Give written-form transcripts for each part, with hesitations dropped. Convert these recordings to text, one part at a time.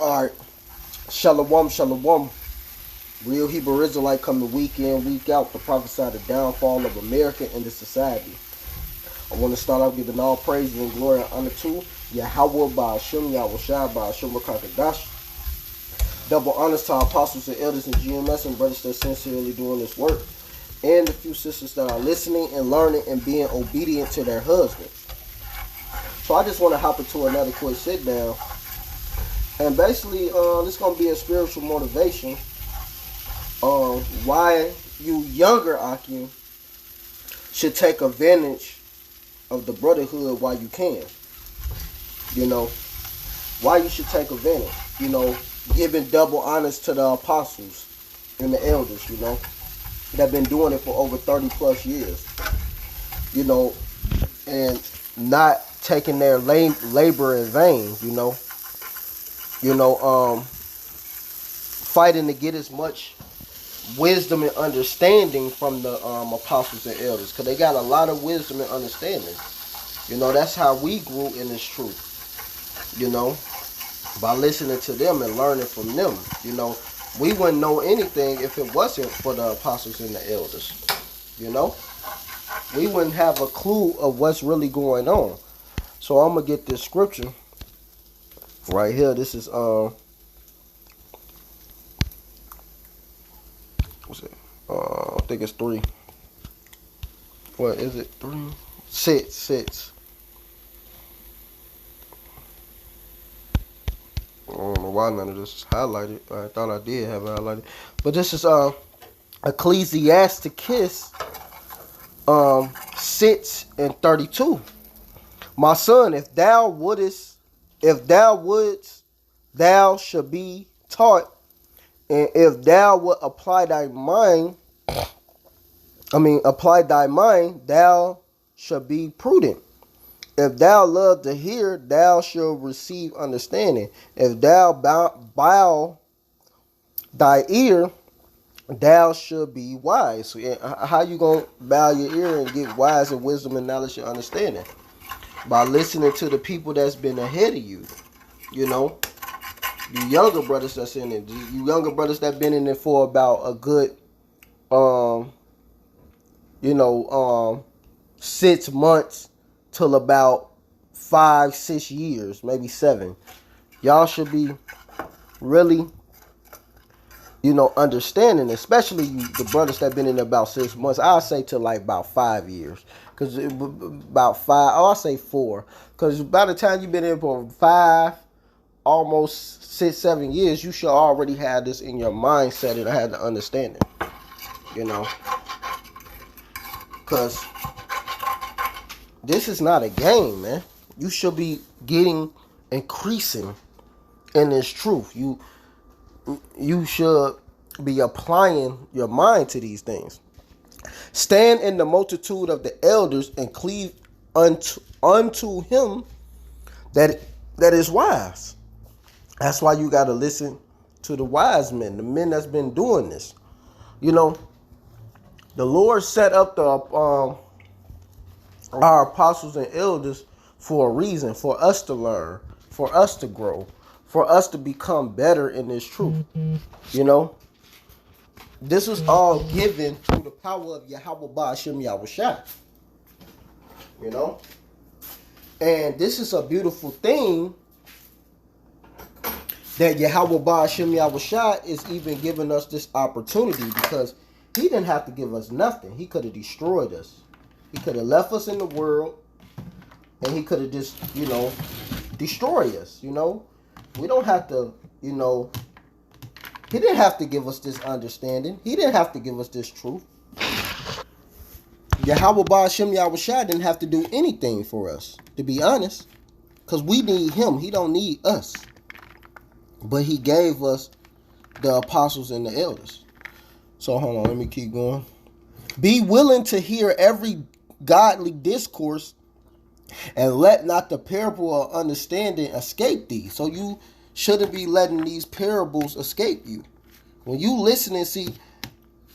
Alright, Shalom, Shalom. Real Hebrew Israelite coming week in, week out to prophesy the downfall of America and the society. I want to start off giving all praise and glory and honor to Yahweh Ba'ashem, Yahweh Shai Ba'ashem Rakakadash. Double honors to our apostles and elders and GMS and brothers that are sincerely doing this work. And the few sisters that are listening and learning and being obedient to their husbands. So I just want to hop into another quick sit down. And basically, this is going to be a spiritual motivation. Why you younger Akim should take advantage of the brotherhood while you can. You know, why you should take advantage. You know, giving double honors to the apostles and the elders, you know, that have been doing it for over 30 plus years. You know, and not taking their labor in vain, you know. Fighting to get as much wisdom and understanding from the apostles and elders, because they got a lot of wisdom and understanding. You know, that's how we grew in this truth, you know, by listening to them and learning from them. You know, we wouldn't know anything if it wasn't for the apostles and the elders. You know, we wouldn't have a clue of what's really going on. So I'm gonna get this scripture right here. This is what's it? I think it's 3. What is it? 3, 6. I don't know why none of this is highlighted. I thought I did have it highlighted, but this is Ecclesiasticus 6:32. My son, if thou wouldst, thou should be taught, and if thou would apply thy mind, thou should be prudent. If thou love to hear, thou shalt receive understanding. If thou bow thy ear, thou should be wise. So, how you gonna bow your ear and get wise and wisdom and knowledge and understanding? By listening to the people that's been ahead of you. You know, you younger brothers that's in it. You younger brothers that been in it for about a good 6 months till about 5-6 years, maybe 7. Y'all should be really, understanding, especially the brothers that been in it about 6 months. I'll say to like about 5 years. Because about 5, I'll say 4. Because by the time you've been in for 5, almost 6-7 years, you should already have this in your mindset and have the understanding. You know. Because this is not a game, man. You should be increasing in this truth. You should be applying your mind to these things. Stand in the multitude of the elders and cleave unto him that is wise. That's why you got to listen to the wise men, the men that's been doing this. You know, the Lord set up our apostles and elders for a reason, for us to learn, for us to grow, for us to become better in this truth. You know, this was all given through the power of Yahweh Ba'ashem Yahweh Shai. You know, and this is a beautiful thing that Yahweh Ba'ashem Yahweh Shai is even giving us this opportunity, because he didn't have to give us nothing. He could have destroyed us. He could have left us in the world, and he could have just, destroyed us, We don't have to, he didn't have to give us this understanding. He didn't have to give us this truth. Yahweh Ba'ashem Yahweh Shai didn't have to do anything for us, to be honest, because we need him. He don't need us. But he gave us the apostles and the elders. So hold on, let me keep going. Be willing to hear every godly discourse, and let not the parable of understanding escape thee. So you shouldn't be letting these parables escape you. When you listen and see,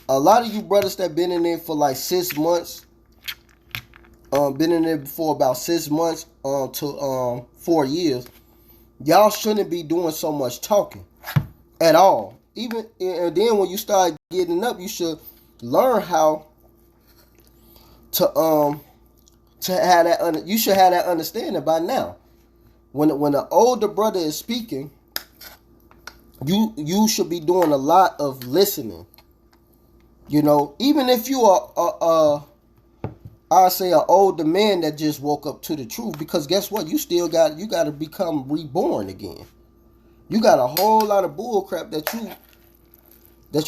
a lot of you brothers that been in there for like 6 months, been in there for about 6 months to 4 years, Y'all shouldn't be doing so much talking at all. Even and then when you start getting up, you should learn how to have that. You should have that understanding by now. When the older brother is speaking, you should be doing a lot of listening. You know, even if you are I say an older man that just woke up to the truth, because guess what? You got to become reborn again. You got a whole lot of bull crap that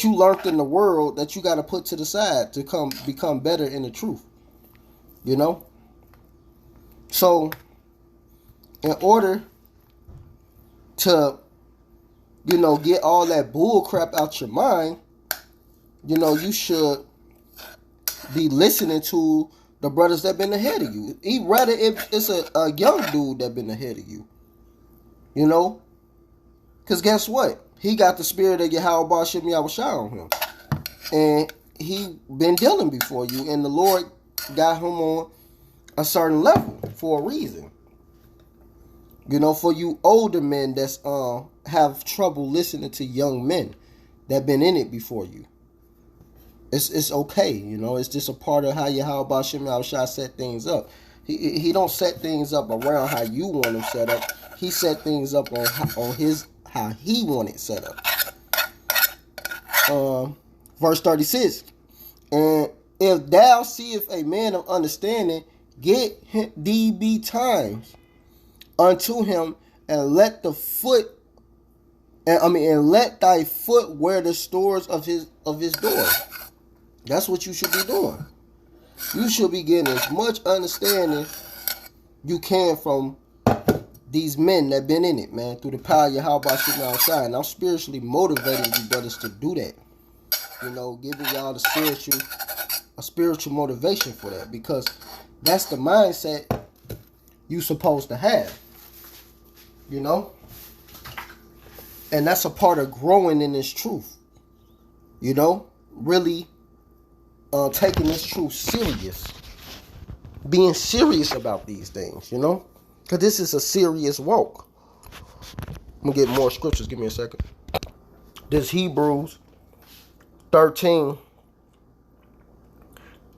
you learned in the world that you got to put to the side to become better in the truth. You know? So, in order to, get all that bull crap out your mind, you should be listening to the brothers that been ahead of you. Rather if it's a young dude that been ahead of you. You know? Because guess what? He got the spirit of Yahweh Shem Yahushua on him. And he been dealing before you. And the Lord got him on a certain level for a reason. For you older men that's have trouble listening to young men that been in it before you. It's okay, It's just a part of how Yahweh Shem Yahushua set things up. He don't set things up around how you want them set up. He set things up on how he want it set up. Verse 36. And if thou seest a man of understanding, get thee betimes unto him, and let thy foot wear the stores of his door. That's what you should be doing. You should be getting as much understanding you can from these men that been in it, man, through the power of Yahweh Shem outside. And I'm spiritually motivating you brothers to do that. Giving y'all a spiritual motivation for that, because that's the mindset you supposed to have. And that's a part of growing in this truth. Really taking this truth serious. Being serious about these things, because this is a serious walk. I'm going to get more scriptures. Give me a second. This Hebrews 13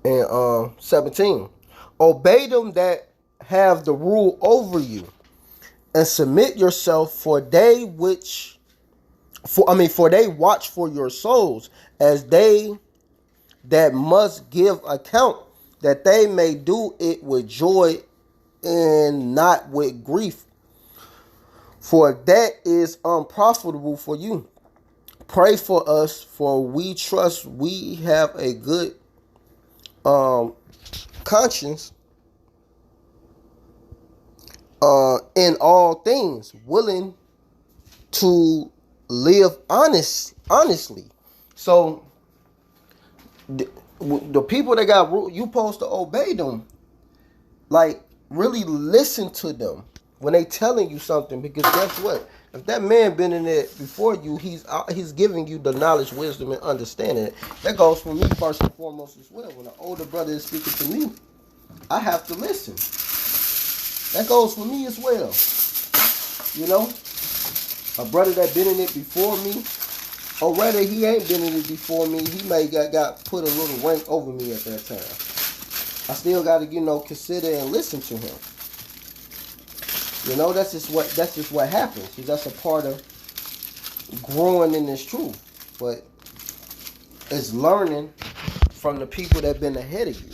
and 17. Obey them that have the rule over you, and submit yourself, for they watch for your souls, as they that must give account, that they may do it with joy and not with grief, for that is unprofitable for you. Pray for us, for we trust we have a good conscience in all things, willing to live honestly. So the people that got rule, you supposed to obey them. Like, really listen to them when they telling you something, because guess what? If that man been in there before you, he's giving you the knowledge, wisdom, and understanding. That goes for me first and foremost as well. When an older brother is speaking to me, I have to listen. That goes for me as well. A brother that been in it before me, or rather he ain't been in it before me, he may got put a little rank over me at that time. I still got to, consider and listen to him. That's just what happens. That's a part of growing in this truth. But it's learning from the people that been ahead of you.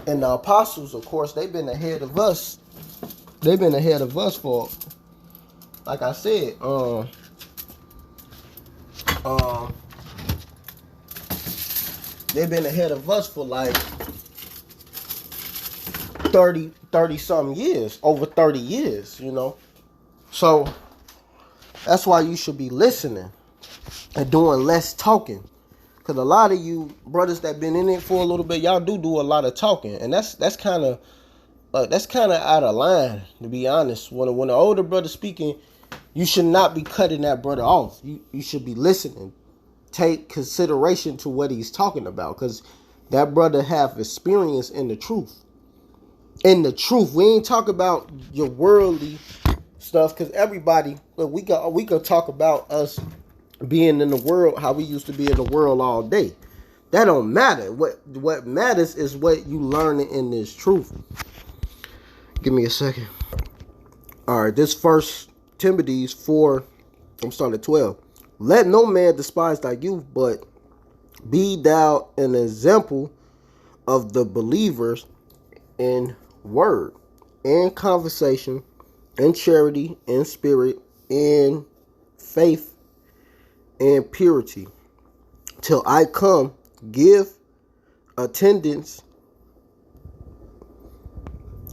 And the apostles, of course, they've been ahead of us. They've been ahead of us for, like I said, they've been ahead of us for like 30 something years, over 30 years, So that's why you should be listening and doing less talking. Because a lot of you brothers that been in it for a little bit, y'all do a lot of talking. And that's kind of out of line, to be honest. When an older brother speaking, you should not be cutting that brother off. You should be listening. Take consideration to what he's talking about, because that brother have experience in the truth. In the truth. We ain't talk about your worldly stuff, because everybody, look, we could talk about us being in the world, how we used to be in the world all day. That don't matter. What matters is what you learning in this truth. Give me a second. All right, this First Timothy 4, I'm starting at 12. Let no man despise thy youth, but be thou an example of the believers in word, in conversation, in charity, in spirit, in faith, and purity. Till I come, give attendance.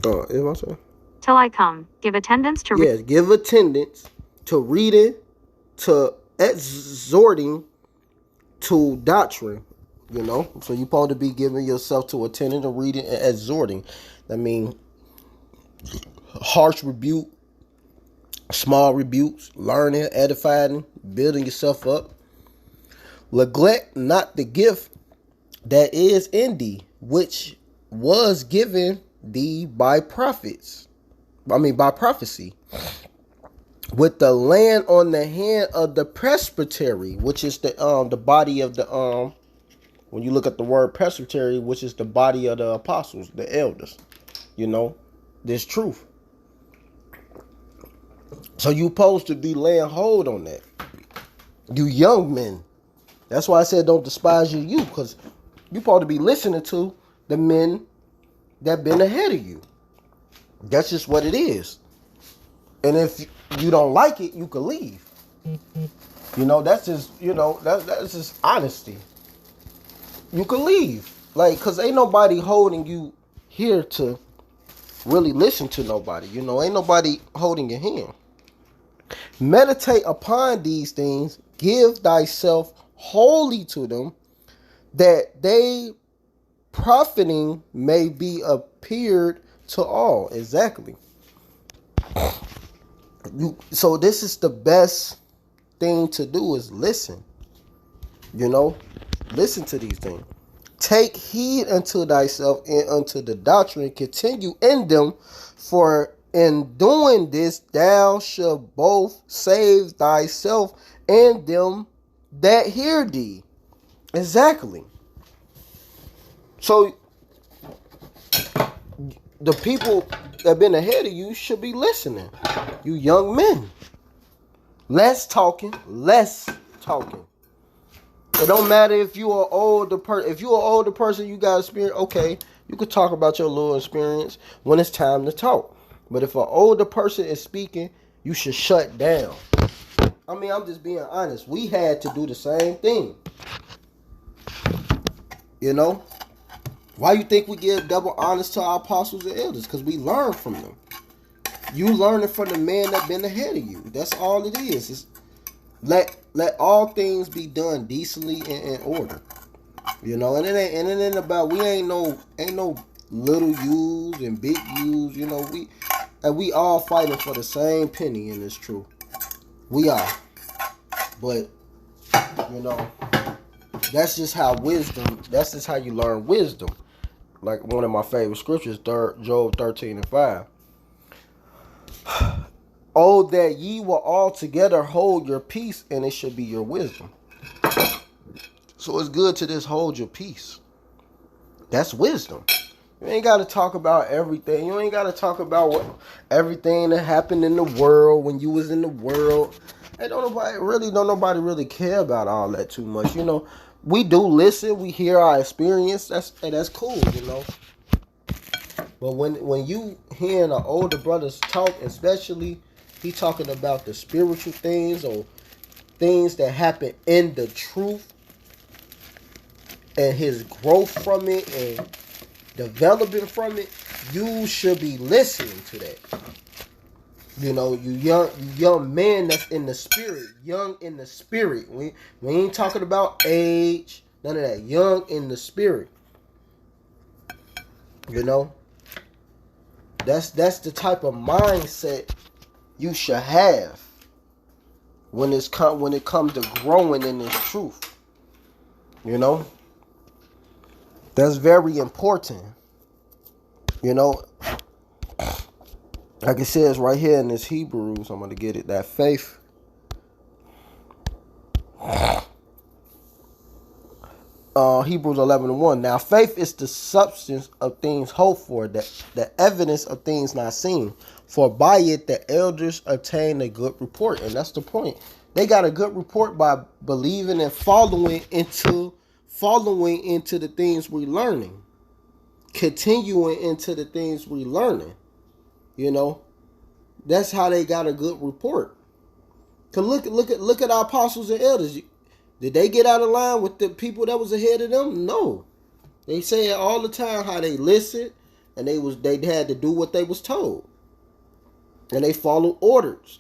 Till I come, give attendance to yes, give attendance to reading, to exhorting, to doctrine. You know, so you're supposed to be giving yourself to attending to reading and exhorting. I mean, harsh rebuke, small rebukes, learning, edifying, building yourself up. Neglect not the gift that is in thee, which was given thee by prophets. By prophecy. With the land on the hand of the presbytery, which is the body of the when you look at the word presbytery, which is the body of the apostles, the elders. You know, this truth. So you supposed to be laying hold on that. You young men. That's why I said don't despise your youth, because you supposed to be listening to the men that been ahead of you. That's just what it is. And if you don't like it, you can leave. You know, that's just, that's just honesty. You can leave. Like, because ain't nobody holding you here to really listen to nobody. You know, ain't nobody holding your hand. Meditate upon these things. Give thyself wholly to them, that they profiting may be appeared to all. Exactly. So this is the best thing to do, is listen. You know, listen to these things. Take heed unto thyself and unto the doctrine. Continue in them, for in doing this thou shalt both save thyself and them that hear thee. Exactly. So the people that have been ahead of you should be listening. You young men. Less talking. It don't matter if you are older person. If you're an older person, you got experience. Okay, you could talk about your little experience when it's time to talk. But if an older person is speaking, you should shut down. I mean, I'm just being honest. We had to do the same thing. You know? Why you think we give double honors to our apostles and elders? Because we learn from them. You learning from the man that been ahead of you. That's all it is. It's let all things be done decently and in order. You know, and it ain't about, we ain't no little U's and big U's. You know, we all fighting for the same penny in this truth. We are. But you know, that's just how you learn wisdom. Like one of my favorite scriptures, Job 13:5. Oh, that ye will altogether hold your peace, and it should be your wisdom. So it's good to just hold your peace. That's wisdom. You ain't got to talk about everything. You ain't got to talk about everything that happened in the world when you was in the world. And don't nobody really care about all that too much. You know, we do listen. We hear our experience. That's cool. You know. But when you hearing an older brothers talk, especially he talking about the spiritual things or things that happen in the truth and his growth from it and developing from it, you should be listening to that. You know, you young man that's in the spirit, young in the spirit. We ain't talking about age, none of that. Young in the spirit. You know, that's the type of mindset you should have when it comes to growing in this truth. You know, that's very important. You know, Like it says right here in this Hebrews, I'm going to get it, that faith. Hebrews 11:1. Now faith is the substance of things hoped for, the evidence of things not seen. For by it the elders obtained a good report. And that's the point. They got a good report by believing and following into the things we're learning. Continuing into the things we're learning. You know? That's how they got a good report. Cause look at our apostles and elders. Did they get out of line with the people that was ahead of them? No. They say it all the time how they listened and they had to do what they was told. And they followed orders.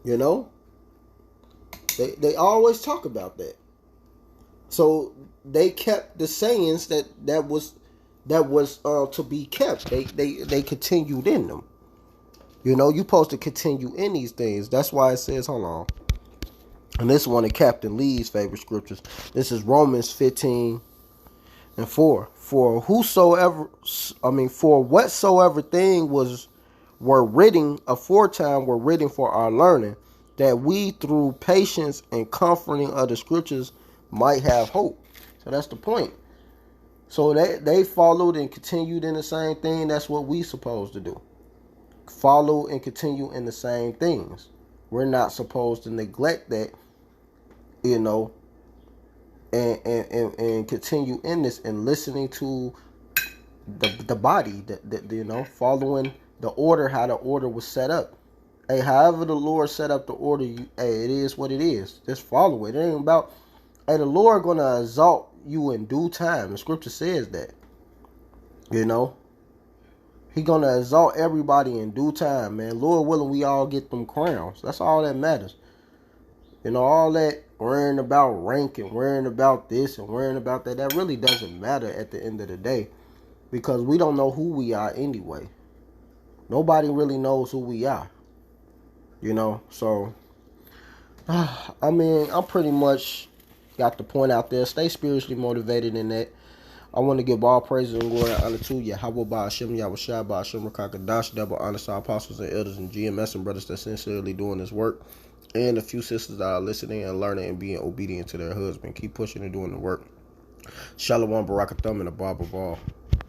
You know? They always talk about that. So they kept the sayings that was to be kept. They continued in them. You know, you're supposed to continue in these things. That's why it says, hold on. And this is one of Captain Lee's favorite scriptures. This is Romans 15:4. For whatsoever thing were written aforetime were written for our learning, that we through patience and comforting of the scriptures might have hope. So that's the point. So they followed and continued in the same thing. That's what we supposed to do. Follow and continue in the same things. We're not supposed to neglect that, you know, and continue in this and listening to the body, that you know, following the order, how the order was set up. Hey, however the Lord set up the order, it is what it is. Just follow it. It ain't about, hey, the Lord gonna exalt you in due time. The scripture says that. You know, He gonna exalt everybody in due time, man. Lord willing, we all get them crowns. That's all that matters. You know, all that worrying about rank and worrying about this and worrying about that, that really doesn't matter at the end of the day. Because we don't know who we are anyway. Nobody really knows who we are. You know, so, I mean, I'm pretty much got the point out there. Stay spiritually motivated in that. I want to give all praises and glory and honor to Yahweh Ba'ashem, Yahweh Shai Ba'ashem, Rakakadash, double honor to our apostles and elders and GMS and brothers that sincerely doing this work. And a few sisters that are listening and learning and being obedient to their husband. Keep pushing and doing the work. Shalom, Barakathum, and a Barber Ball.